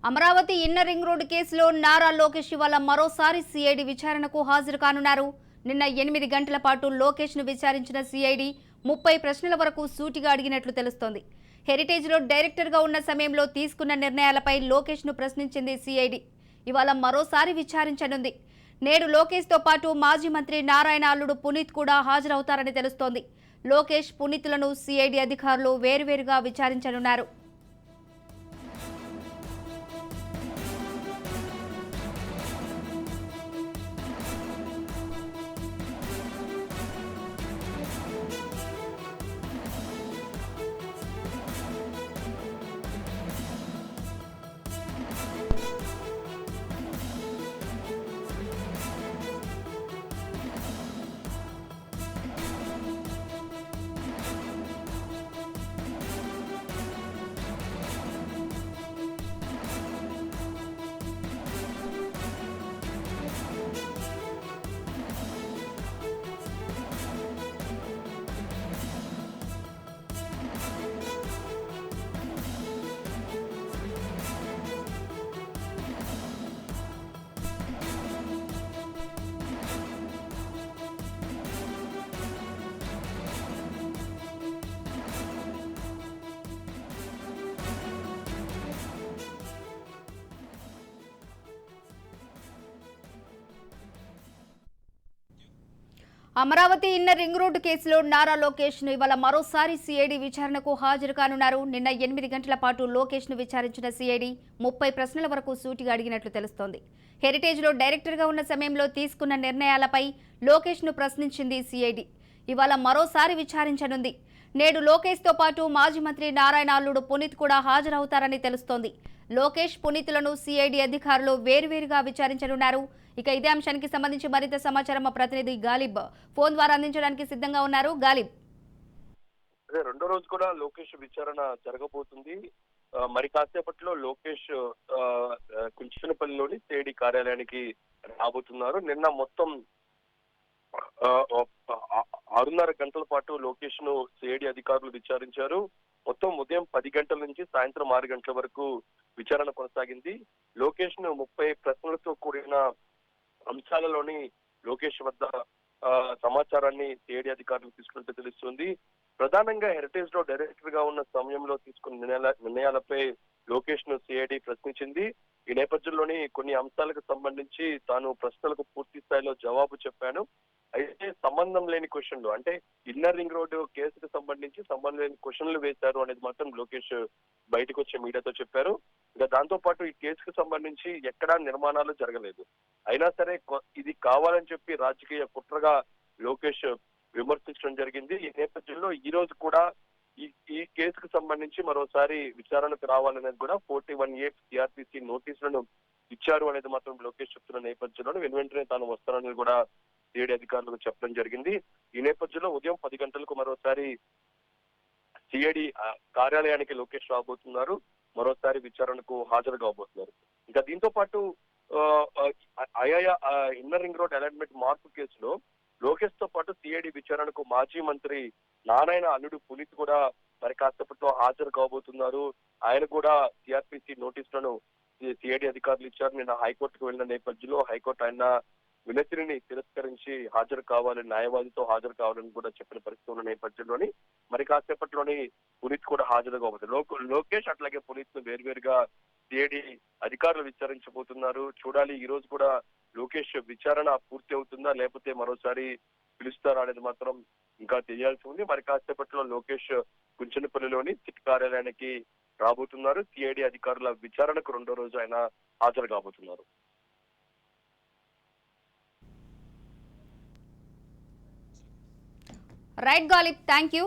Amaravati inner ring road కేసులో నారా లోకేష్ ఇవాళ మరోసారి సిఐడి విచారణకు హాజరు కానున్నారు. నిన్న 8 గంటల పాటు లోకేష్ ను విచారించిన సిఐడి 30 ప్రశ్నల వరకు సూటిగా అడిగినట్లు తెలుస్తోంది. హెరిటేజ్ రోడ్ డైరెక్టర్ గా ఉన్న సమయంలో తీసుకున్న నిర్ణయాలపై లోకేష్ ను ప్రశ్నించింది సిఐడి. ఇవాళ మరోసారి విచారించనుంది. నేడు లోకేష్ తో పాటు మాజీ మంత్రి నారాయణ అల్లుడు పునీత్ కూడా హాజరవుతారని తెలుస్తోంది. లోకేష్, పునీత్లను సిఐడి అధికారులు వేరువేరుగా విచారించనున్నారు. అమరావతి ఇన్నర్ రింగ్ రోడ్డు కేసులో నారా లోకేష్ ను ఇవాళ మరోసారి సిఐడి విచారణకు హాజరు కానున్నారు. నిన్న 8 గంటల పాటు లోకేష్ ను విచారించిన సిఐడి 30 ప్రశ్నల వరకు సూటిగా అడిగినట్లు తెలుస్తోంది. హెరిటేజ్ లో డైరెక్టర్ గా ఉన్న సమయంలో తీసుకున్న నిర్ణయాలపై లోకేష్ ను ప్రశ్నించింది సిఐడి. ఇవాళ మరోసారి విచారించనుంది. నేడు లోకేష్ తో పాటు మాజీ మంత్రి నారాయణ అల్లుడు పునీత్ కూడా హాజరవుతారని తెలుస్తోంది. లోకేష్, పునీత్లను సిఐడి అధికారులు వేరువేరుగా విచారించనున్నారు. ఇక ఇదే అంశానికి సంబంధించి మరింత సమాచారం మా ప్రతినిధి గాలిబ్ ఫోన్ ద్వారా అందించడానికి సిద్ధంగా ఉన్నారు. గాలిబ్, రెండో రోజు కూడా లోకేష్ విచారణ జరగబోతుంది. మరి కాసేపట్లో లోకేష్ కుంచనపల్లిలోని సిఐడి కార్యాలయానికి రాబోతున్నారు. నిన్న మొత్తం 6.5 గంటల పాటు లోకేష్ ను సిఐడి అధికారులు విచారించారు. మొత్తం ఉదయం 10 గంటల నుంచి సాయంత్రం 6 గంటల వరకు విచారణ కొనసాగింది. లోకేష్ ను 30 ప్రశ్నలతో కూడిన అంశాలలోని లోకేష్ వద్ద సమాచారాన్ని సిఐడి అధికారులు తీసుకున్నట్టు తెలుస్తుంది. ప్రధానంగా హెరిటేజ్ లో డైరెక్టర్ గా ఉన్న సమయంలో తీసుకున్న నిర్ణయాలపై లోకేష్ ను సిఐడి ప్రశ్నించింది. ఈ నేపథ్యంలోని కొన్ని అంశాలకు సంబంధించి తాను ప్రశ్నలకు పూర్తి స్థాయిలో జవాబు చెప్పాను. అయితే సంబంధం లేని క్వశ్చన్లు, అంటే ఇన్నర్ రింగ్ రోడ్డు కేసుకు సంబంధించి సంబంధం లేని క్వశ్చన్లు వేశారు అనేది మాత్రం లోకేష్ బయటకు వచ్చే మీడియాతో చెప్పారు. ఇంకా దాంతో పాటు ఈ కేసుకు సంబంధించి ఎక్కడా నిర్మాణాలు జరగలేదు. అయినా సరే ఇది కావాలని చెప్పి రాజకీయ కుట్రగా లోకేష్ విమర్శించడం జరిగింది. ఈ నేపథ్యంలో ఈ రోజు కూడా ఈ కేసుకు సంబంధించి మరోసారి విచారణకు రావాలనేది కూడా 41A సిఆర్పిసి నోటీసులను ఇచ్చారు అనేది మాత్రం లోకేష్ చెప్తున్న నేపథ్యంలో వెంటనే తాను వస్తానని కూడా సిఐడి అధికారులకు చెప్పడం జరిగింది. ఈ నేపథ్యంలో ఉదయం 10 గంటలకు మరోసారి సిఐడి కార్యాలయానికి లోకేష్ రాబోతున్నారు. మరోసారి విచారణకు హాజరు కాబోతున్నారు. ఇంకా దీంతో పాటు ఇన్నర్ రింగ్ రోడ్ అలాట్మెంట్ మార్పు కేసులో లోకేష్ తో పాటు సిఐడి విచారణకు మాజీ మంత్రి నారాయణ అల్లుడు పునీత్ కూడా మరి కాసేపట్లో హాజరు కాబోతున్నారు. ఆయన కూడా సిఆర్పిసి నోటీసులను సిఐడి అధికారులు ఇచ్చారు. నిన్న హైకోర్టుకు వెళ్లిన నేపథ్యంలో హైకోర్టు ఆయన వినతిని తిరస్కరించి హాజరు కావాలని, న్యాయవాదితో హాజరు కావాలని కూడా చెప్పిన పరిస్థితి ఉన్న నేపథ్యంలోని మరి కాసేపట్లోని పునీత్ కూడా హాజరు కాబోతున్నారు. లోకేష్ అట్లాగే పునీత్ ను వేరువేరుగా సిఐడి అధికారులు విచారించబోతున్నారు. చూడాలి, ఈ రోజు కూడా లోకేష్ విచారణ పూర్తి అవుతుందా లేకపోతే మరోసారి పిలుస్తారా అనేది మాత్రం ఇంకా తెలియాల్సి ఉంది. మరి కాసేపట్లో లోకేష్ కుంచనపల్లిలోని సిట్ కార్యాలయానికి రాబోతున్నారు. సిఐడి అధికారుల విచారణకు రెండో రోజు ఆయన హాజరు కాబోతున్నారు. Right Ghalib, thank you.